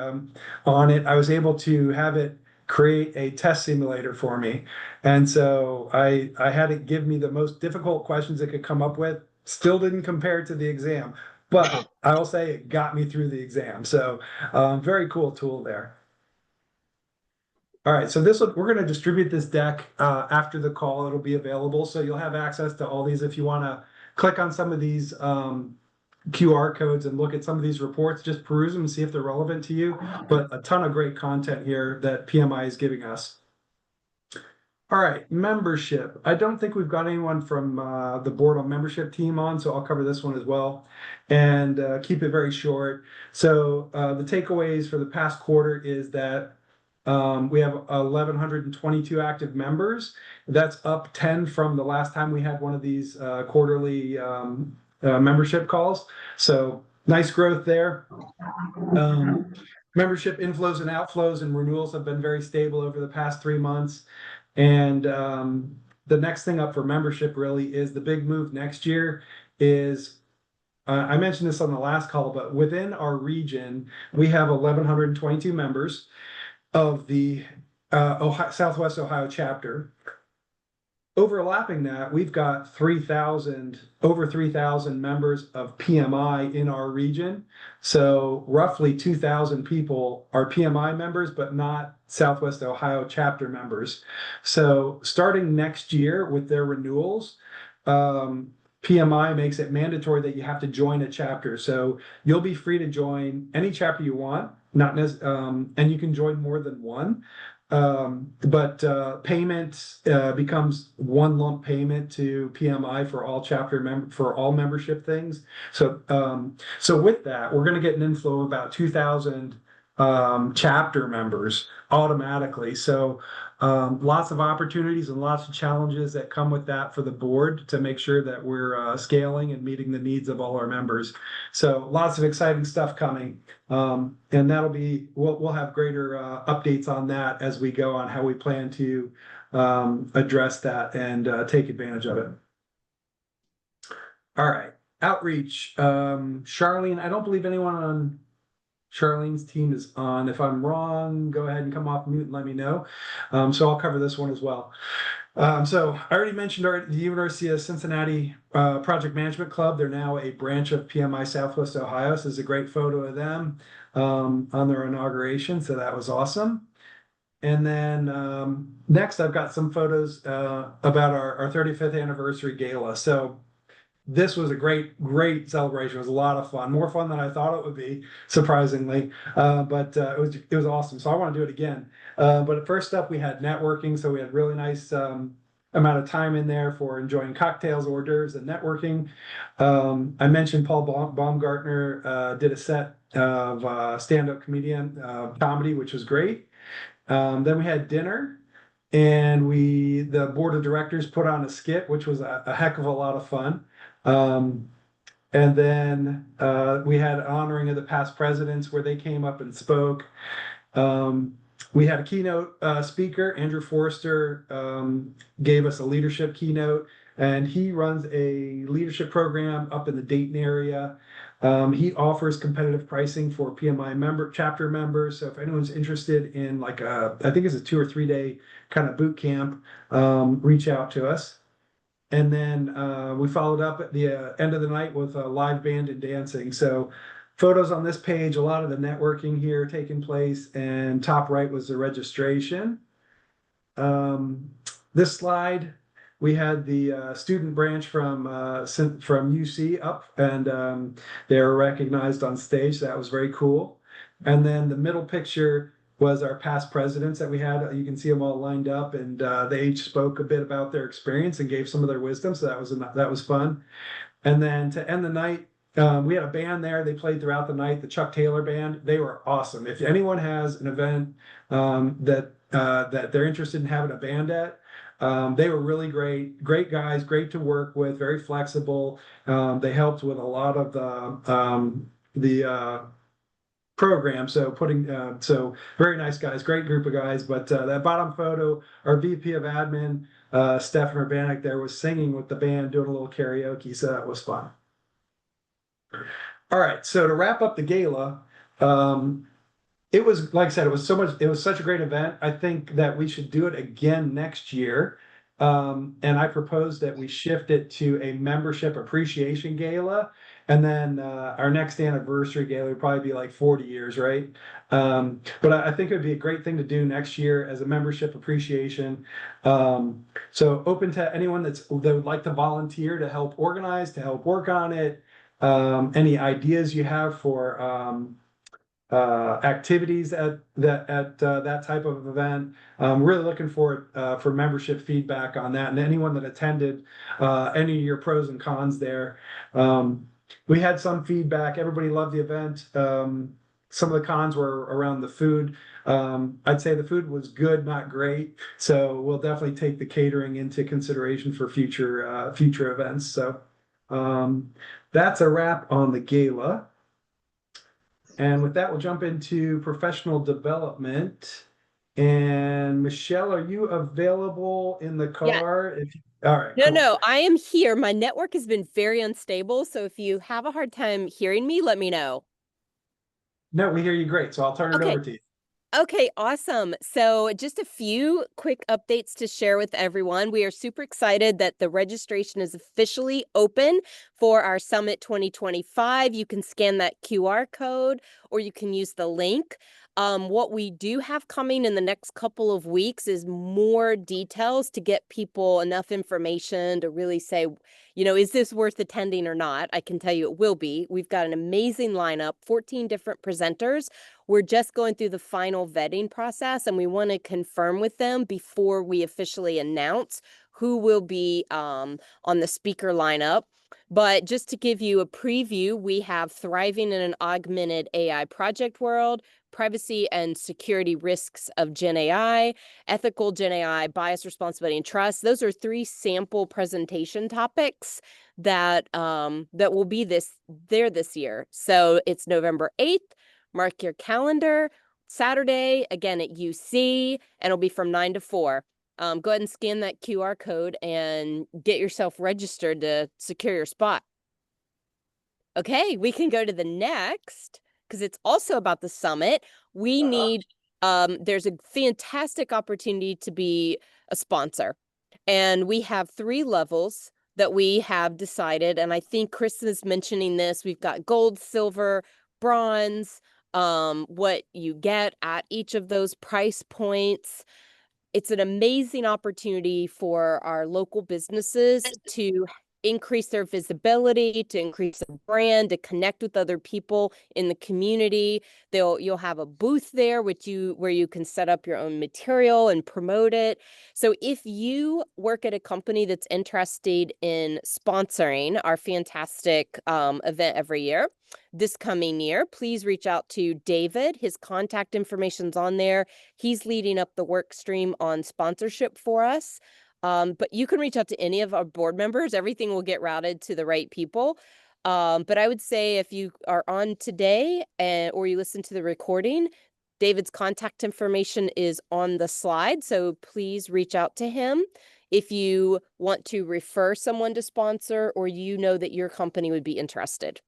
on it, I was able to have it create a test simulator for me. And so I had it give me the most difficult questions it could come up with. Still didn't compare to the exam, but I will say it got me through the exam. So very cool tool there. All right, so we're going to distribute this deck after the call. It'll be available, so you'll have access to all these. If you want to click on some of these QR codes and look at some of these reports, just peruse them and see if they're relevant to you. But a ton of great content here that PMI is giving us. All right, membership. I don't think we've got anyone from the board on membership team on, so I'll cover this one as well and keep it very short. So the takeaways for the past quarter is that we have 1,122 active members. That's up 10 from the last time we had one of these quarterly membership calls. So nice growth there. Membership inflows and outflows and renewals have been very stable over the past 3 months. And the next thing up for membership really is the big move next year is, I mentioned this on the last call, but within our region, we have 1,122 members of the Southwest Ohio chapter. Overlapping that, we've got over 3,000 members of PMI in our region. So roughly 2,000 people are PMI members, but not Southwest Ohio chapter members. So starting next year with their renewals, PMI makes it mandatory that you have to join a chapter. So you'll be free to join any chapter you want, and you can join more than one. But payment becomes one lump payment to PMI for all membership things. So with that, we're going to get an inflow of about 2,000 chapter members automatically. So lots of opportunities and lots of challenges that come with that for the board to make sure that we're scaling and meeting the needs of all our members. So lots of exciting stuff coming. And we'll have greater updates on that as we go on how we plan to address that and take advantage of it. All right, outreach. Charlene, I don't believe anyone on Charlene's team is on. If I'm wrong, go ahead and come off mute and let me know. So I'll cover this one as well. So I already mentioned the University of Cincinnati Project Management Club. They're now a branch of PMI Southwest Ohio. So there's a great photo of them on their inauguration. So that was awesome. And then next, I've got some photos about our 35th anniversary gala. So this was a great celebration. It was a lot of fun, more fun than I thought it would be, surprisingly. But it was awesome. So I want to do it again. But first up, we had networking. So we had really nice amount of time in there for enjoying cocktails, hors d'oeuvres, and networking. I mentioned Paul Baumgartner did a set of stand-up comedian comedy, which was great. Then we had dinner. And the board of directors put on a skit, which was a heck of a lot of fun. And then we had honoring of the past presidents where they came up and spoke. We had a keynote speaker, Andrew Forrester, gave us a leadership keynote, and he runs a leadership program up in the Dayton area. He offers competitive pricing for PMI chapter members. So if anyone's interested in I think it's a 2 or 3 day kind of boot camp, reach out to us. And then we followed up at the end of the night with a live band and dancing. So photos on this page, a lot of the networking here taking place, and top right was the registration. This slide, we had the student branch from UC up, and they were recognized on stage. That was very cool. And then the middle picture was our past presidents that we had. You can see them all lined up, and they each spoke a bit about their experience and gave some of their wisdom. So that was fun. And then to end the night, we had a band there. They played throughout the night, the Chuck Taylor Band. They were awesome. If anyone has an event that they're interested in having a band at, they were really great guys, great to work with, very flexible. They helped with a lot of the program. So very nice guys, great group of guys. But that bottom photo, our VP of admin, Stefan Urbanek there, was singing with the band, doing a little karaoke. So that was fun. All right. So to wrap up the gala, it was, like I said, it was such a great event. I think that we should do it again next year. And I propose that we shift it to a membership appreciation gala. And then our next anniversary gala would probably be like 40 years, right? But I think it would be a great thing to do next year as a membership appreciation. So open to anyone that would like to volunteer to help organize, to help work on it. Any ideas you have for activities at that type of event. Really looking for membership feedback on that, and anyone that attended any of your pros and cons there. We had some feedback. Everybody loved the event. Some of the cons were around the food. I'd say the food was good, not great. So we'll definitely take the catering into consideration for future events. So that's a wrap on the gala. And with that, we'll jump into professional development. And Michelle, are you available in the car? Yeah. All right. No, I am here. My network has been very unstable. So if you have a hard time hearing me, let me know. No, we hear you great. So I'll turn it over to you. Okay, awesome. So just a few quick updates to share with everyone. We are super excited that the registration is officially open for our Summit 2025. You can scan that QR code or you can use the link. What we do have coming in the next couple of weeks is more details to get people enough information to really say, is this worth attending or not? I can tell you it will be. We've got an amazing lineup, 14 different presenters. We're just going through the final vetting process, and we want to confirm with them before we officially announce who will be on the speaker lineup. But just to give you a preview, we have Thriving in an Augmented AI Project World, Privacy and Security Risks of Gen AI, Ethical Gen AI, Bias, Responsibility, and Trust. Those are 3 sample presentation topics that will be this year. So it's November 8th. Mark your calendar. Saturday, again at UC, and it'll be from 9 to 4. Go ahead and scan that QR code and get yourself registered to secure your spot. Okay, we can go to the next, because it's also about the summit. We need, there's a fantastic opportunity to be a sponsor. And we have 3 levels that we have decided. And I think Chris is mentioning this. We've got gold, silver, bronze, what you get at each of those price points. It's an amazing opportunity for our local businesses to increase their visibility, to increase their brand, to connect with other people in the community. You'll have a booth there where you can set up your own material and promote it. So if you work at a company that's interested in sponsoring our fantastic event every year, this coming year, please reach out to David. His contact information's on there. He's leading up the work stream on sponsorship for us. But you can reach out to any of our board members. Everything will get routed to the right people. But I would say if you are on today or you listen to the recording, David's contact information is on the slide. So please reach out to him if you want to refer someone to sponsor or that your company would be interested.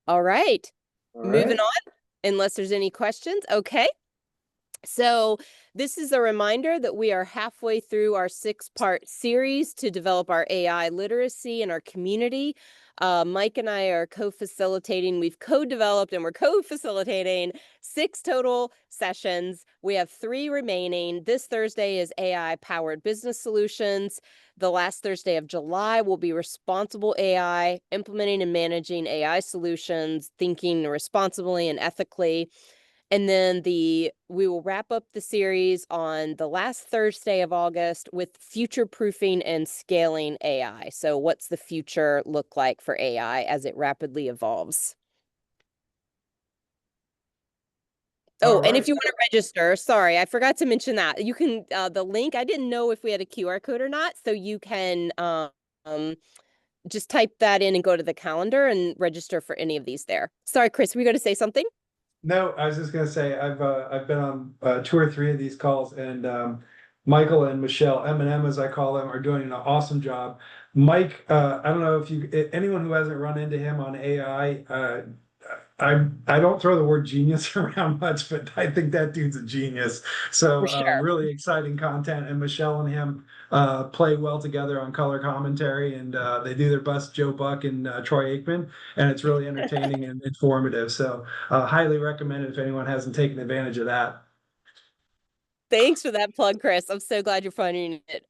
All right. Moving on, unless there's any questions. Okay. So this is a reminder that we are halfway through our 6-part series to develop our AI literacy in our community. Mike and I are co-facilitating. We've co-developed and we're co-facilitating 6 total sessions. We have 3 remaining. This Thursday is AI-powered business solutions. The last Thursday of July will be responsible AI, implementing and managing AI solutions, thinking responsibly and ethically. And then we will wrap up the series on the last Thursday of August with future-proofing and scaling AI. So what's the future look like for AI as it rapidly evolves? Oh, and if you want to register, sorry, I forgot to mention that. You can, the link, I didn't know if we had a QR code or not, so you can just type that in and go to the calendar and register for any of these there. Sorry, Chris, were you going to say something? No, I was just gonna say, I've been on 2 or 3 of these calls, and Michael and Michelle, M&M as I call them, are doing an awesome job. Mike, I don't know if anyone who hasn't run into him on AI, I don't throw the word genius around much, but I think that dude's a genius. So For sure. really exciting content, and Michelle and him play well together on color commentary, and they do their best Joe Buck and Troy Aikman, and it's really entertaining and informative. So highly recommend it if anyone hasn't taken advantage of that. Thanks for that plug, Chris. I'm so glad you're finding it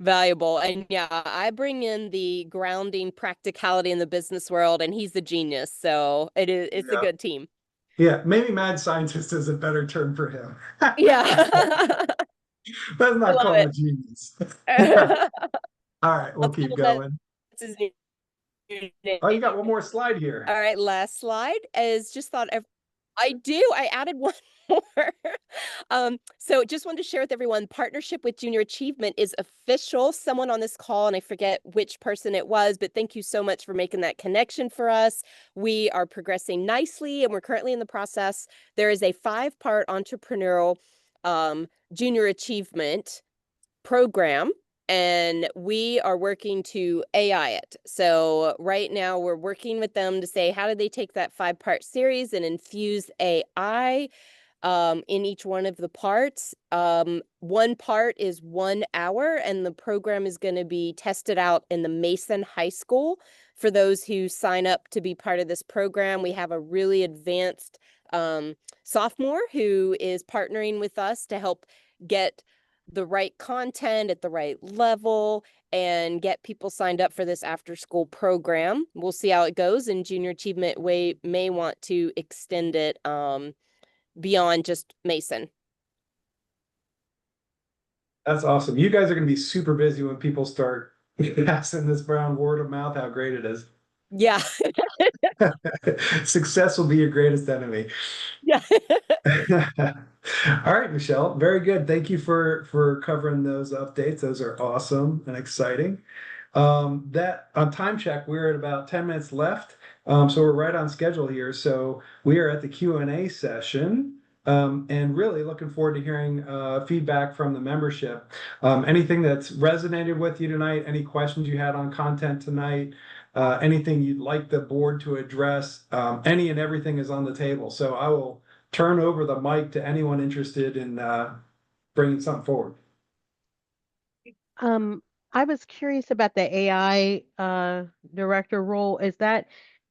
valuable. And yeah, I bring in the grounding practicality in the business world, and he's the genius. So it's a good team. Yeah, maybe mad scientist is a better term for him. Yeah. Let's not call him a genius. All right, we'll keep going. Oh, you got one more slide here. All right, last slide is just thought I do. I added one more. So just wanted to share with everyone, partnership with Junior Achievement is official. Someone on this call, and I forget which person it was, but thank you so much for making that connection for us. We are progressing nicely, and we're currently in the process. There is a 5-part entrepreneurial Junior Achievement program, and we are working to AI it. So right now we're working with them to say, how do they take that 5-part series and infuse AI in each one of the parts? One part is 1 hour, and the program is going to be tested out in the Mason High School. For those who sign up to be part of this program, we have a really advanced sophomore who is partnering with us to help get the right content at the right level and get people signed up for this after school program. We'll see how it goes, and Junior Achievement may want to extend it beyond just Mason. That's awesome. You guys are going to be super busy when people start passing this around word of mouth, how great it is. Yeah. Success will be your greatest enemy. Yeah. All right, Michelle, very good. Thank you for covering those updates. Those are awesome and exciting. That on time check, we're at about 10 minutes left. So we're right on schedule here. So we are at the Q&A session. And really looking forward to hearing feedback from the membership. Anything that's resonated with you tonight, any questions you had on content tonight, anything you'd like the board to address, any and everything is on the table. So I will turn over the mic to anyone interested in bringing something forward. I was curious about the AI director role.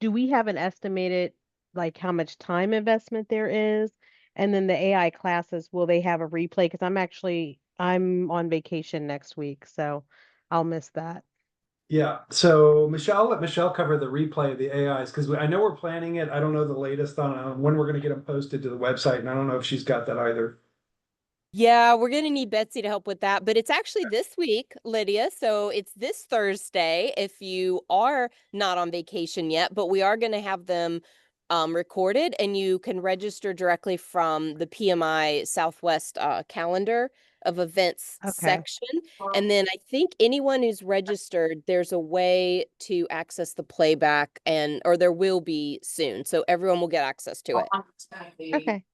Do we have an estimated like how much time investment there is? And then the AI classes, will they have a replay? Because I'm on vacation next week, so I'll miss that. Yeah, so Michelle, let Michelle cover the replay of the AIs, because I know we're planning it. I don't know the latest on when we're going to get them posted to the website, and I don't know if she's got that either. Yeah, we're going to need Betsy to help with that, but it's actually this week, Lydia. So it's this Thursday if you are not on vacation yet, but we are going to have them recorded, and you can register directly from the PMI Southwest calendar of events section. And then I think anyone who's registered, there's a way to access the playback, or there will be soon. So everyone will get access to it. Okay.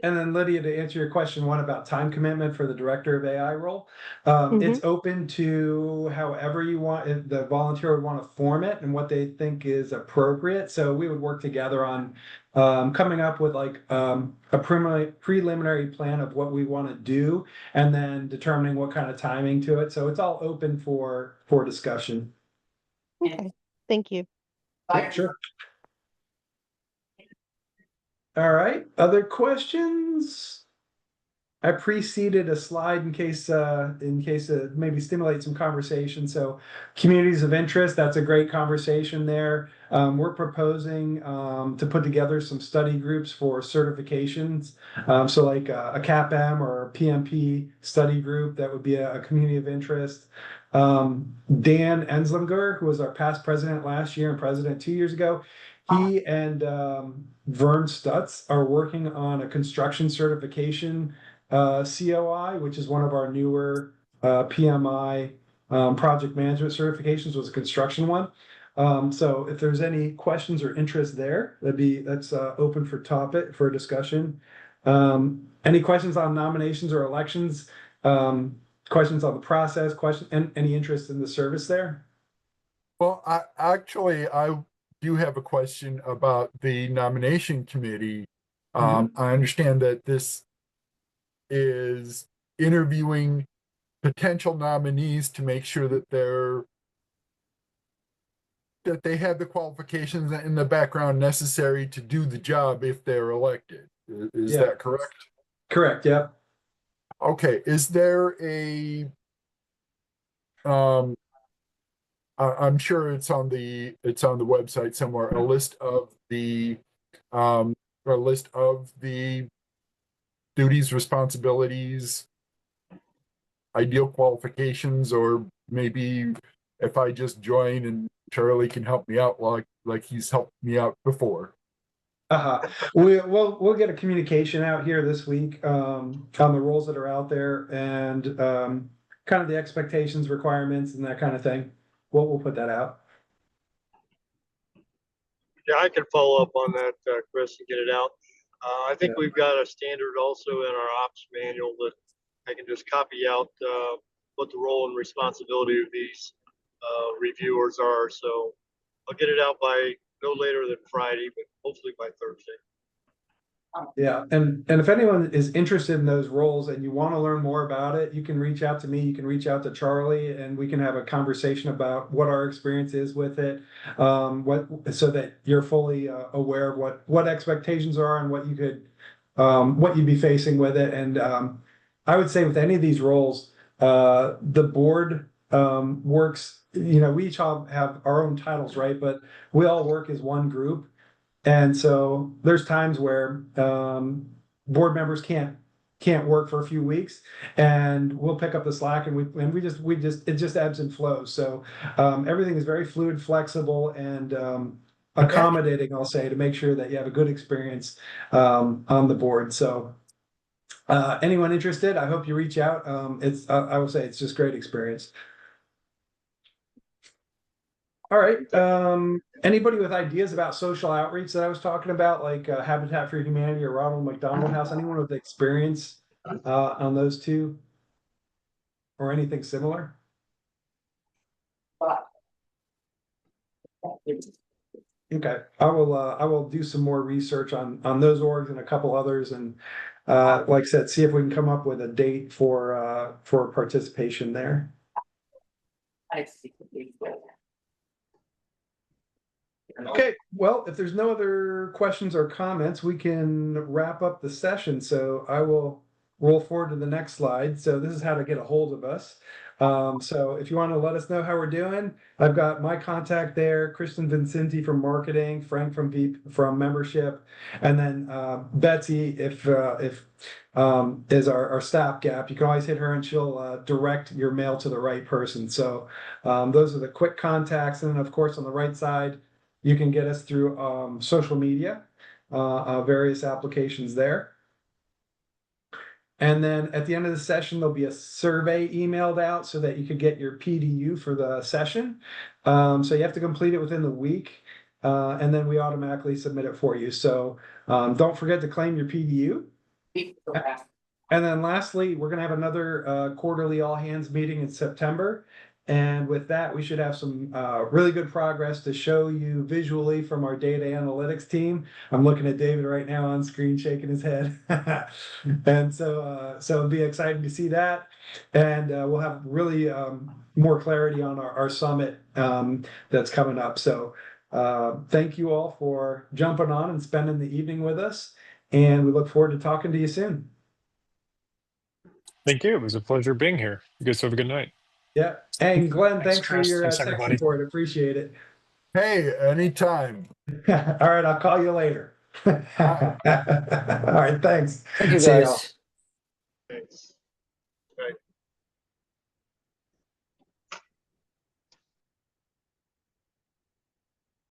And then Lydia, to answer your question, one about time commitment for the director of AI role. It's open to however you want, if the volunteer would want to form it and what they think is appropriate. So we would work together on coming up with like a preliminary plan of what we want to do and then determining what kind of timing to it. So it's all open for discussion. Okay, thank you. Yeah, sure. All right, other questions? I preceded a slide in case it maybe stimulate some conversation. So communities of interest, that's a great conversation there. We're proposing to put together some study groups for certifications. So like a CAPM or a PMP study group, that would be a community of interest. Dan Enslinger, who was our past president last year and president 2 years ago, he and Vern Stutz are working on a construction certification COI, which is one of our newer PMI project management certifications, was a construction one. So if there's any questions or interest there, that's open for topic for discussion. Any questions on nominations or elections? Questions on the process? Any interest in the service there? Well, I do have a question about the nomination committee. I understand that this is interviewing potential nominees to make sure that they have the qualifications and the background necessary to do the job if they're elected. Is that correct? Correct. Yeah. Okay. Is there a I'm sure it's on the website somewhere, a list of the duties, responsibilities, ideal qualifications, or maybe if I just join and Charlie can help me out like he's helped me out before. We'll get a communication out here this week on the roles that are out there and kind of the expectations, requirements, and that kind of thing. We'll put that out. Yeah, I can follow up on that, Chris, and get it out. I think we've got a standard also in our ops manual that I can just copy out what the role and responsibility of these reviewers are. So I'll get it out by no later than Friday, but hopefully by Thursday. Yeah, and if anyone is interested in those roles and you want to learn more about it, you can reach out to me, you can reach out to Charlie, and we can have a conversation about what our experience is with it, so that you're fully aware of what expectations are and what you'd be facing with it. And I would say with any of these roles, the board works, we each all have our own titles, right? But we all work as one group. And so there's times where board members can't work for a few weeks, and we'll pick up the slack, and it just ebbs and flows. So everything is very fluid, flexible, and accommodating, I'll say, to make sure that you have a good experience on the board. So anyone interested, I hope you reach out. I will say it's just great experience. All right. Anybody with ideas about social outreach that I was talking about, like Habitat for Humanity or Ronald McDonald House? Anyone with experience on those two, or anything similar? Okay, I will do some more research on those orgs and a couple others, and like I said, see if we can come up with a date for participation there. Okay, well, if there's no other questions or comments, we can wrap up the session. So I will roll forward to the next slide. So this is how to get a hold of us. So if you want to let us know how we're doing, I've got my contact there, Kristen Vincenti from marketing, Frank from membership, and then Betsy, if is our stopgap. You can always hit her and she'll direct your mail to the right person. So those are the quick contacts. And then of course on the right side, you can get us through social media, various applications there. And then at the end of the session, there'll be a survey emailed out so that you could get your PDU for the session. So you have to complete it within the week, and then we automatically submit it for you. So don't forget to claim your PDU. And then lastly, we're gonna have another quarterly all hands meeting in September. And with that, we should have some really good progress to show you visually from our data analytics team. I'm looking at David right now on screen, shaking his head. And so it'll be exciting to see that. And we'll have really more clarity on our summit that's coming up. So thank you all for jumping on and spending the evening with us. And we look forward to talking to you soon. Thank you. It was a pleasure being here. You guys have a good night. Yeah. And Glenn, Thanks, thanks for Chris. your Thanks, tech everybody. support. Appreciate it. Hey, anytime. All right, I'll call you later. All right, thanks. Thank you, See y'all. guys. Thanks. Right.